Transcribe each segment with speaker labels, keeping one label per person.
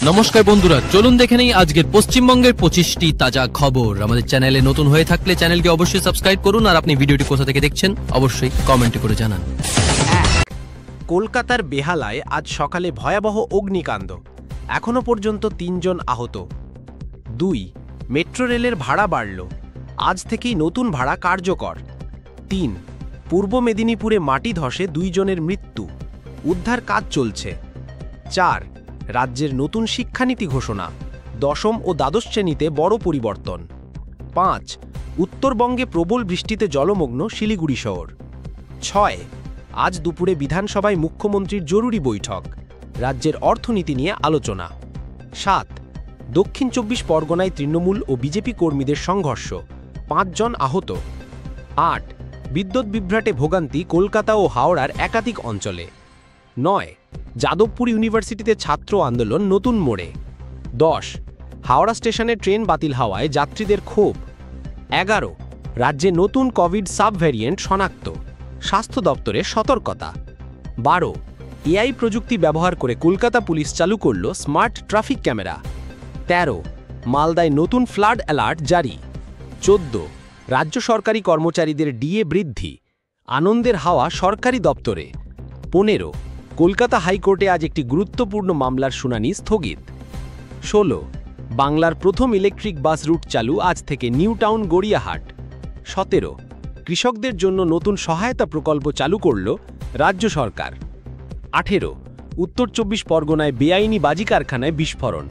Speaker 1: নমস্কার বন্ধুরা, চলুন দেখে নেই আজকের পশ্চিমবঙ্গের 25টি তাজা খবর। আমাদের চ্যানেলে নতুন হয়ে থাকলে চ্যানেলকে অবশ্যই সাবস্ক্রাইব করুন, আর আপনি ভিডিওটি কোথা থেকে দেখছেন অবশ্যই কমেন্টে করে জানান।
Speaker 2: কলকাতার বেহালায় আজ সকালে ভয়াবহ অগ্নিকাণ্ড, এখনও পর্যন্ত 3 জন আহত। 2. মেট্রো রেলের ভাড়া বাড়ল, আজ থেকেই নতুন ভাড়া কার্যকর। 3. পূর্ব মেদিনীপুরে মাটি ধসে 2 জনের মৃত্যু, উদ্ধার কাজ চলছে। 4. রাজ্যের নতুন শিক্ষানীতি ঘোষণা, দশম ও দ্বাদশ শ্রেণীতে বড় পরিবর্তন। 5. উত্তরবঙ্গে প্রবল বৃষ্টিতে জলমগ্ন শিলিগুড়ি শহর। 6. আজ দুপুরে বিধানসভায় মুখ্যমন্ত্রীর জরুরি বৈঠক, রাজ্যের অর্থনীতি নিয়ে আলোচনা। 7. দক্ষিণ 24 পরগনায় তৃণমূল ও বিজেপি কর্মীদের সংঘর্ষ, 5 জন আহত। 8. বিদ্যুৎ বিভ্রাটে ভোগান্তি কলকাতা ও হাওড়ার একাধিক অঞ্চলে। 9. যাদবপুর ইউনিভার্সিটিতে ছাত্র আন্দোলন নতুন মোড়ে। 10. হাওড়া স্টেশনে ট্রেন বাতিল হওয়ায় যাত্রীদের ক্ষোভ। 11. রাজ্যে নতুন কোভিড সাব ভ্যারিয়েন্ট শনাক্ত, স্বাস্থ্য দপ্তরের সতর্কতা। 12. এআই প্রযুক্তি ব্যবহার করে কলকাতা পুলিশ চালু করল স্মার্ট ট্রাফিক ক্যামেরা। 13. মালদায় নতুন ফ্লাড অ্যালার্ট জারি। 14. রাজ্য সরকারি কর্মচারীদের ডিএ বৃদ্ধি, আনন্দের হাওয়া সরকারি দপ্তরে। 15. কলকাতা হাইকোর্টে আজ একটি গুরুত্বপূর্ণ মামলার শুনানি স্থগিত। 16. বাংলার প্রথম ইলেকট্রিক বাস রুট চালু আজ থেকে নিউ টাউন গড়িয়াহাট। 17. কৃষকদের জন্য নতুন সহায়তা প্রকল্প চালু করল রাজ্য সরকার। 18. উত্তর 24 পরগনায় বেআইনি বাজি কারখানায় বিস্ফোরণ।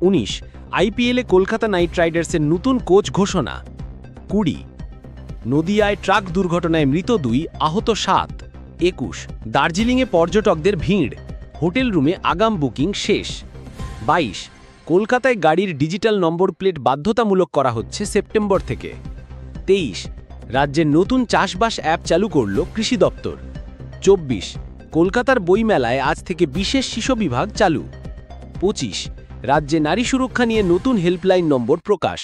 Speaker 2: 19. আইপিএলে কলকাতা নাইট রাইডার্সের নতুন কোচ ঘোষণা। 20. নদিয়ায় ট্রাক দুর্ঘটনায় মৃত 2, আহত 7। 21. দার্জিলিংয়ে পর্যটকদের ভিড়, হোটেল রুমে আগাম বুকিং শেষ। 22. কলকাতায় গাড়ির ডিজিটাল নম্বর প্লেট বাধ্যতামূলক করা হচ্ছে সেপ্টেম্বর থেকে। 23. রাজ্যের নতুন চাষবাস অ্যাপ চালু করল কৃষি দপ্তর। 24. কলকাতার বইমেলায় আজ থেকে বিশেষ শিশু বিভাগ চালু। 25. রাজ্যে নারী সুরক্ষা নিয়ে নতুন হেল্পলাইন নম্বর প্রকাশ।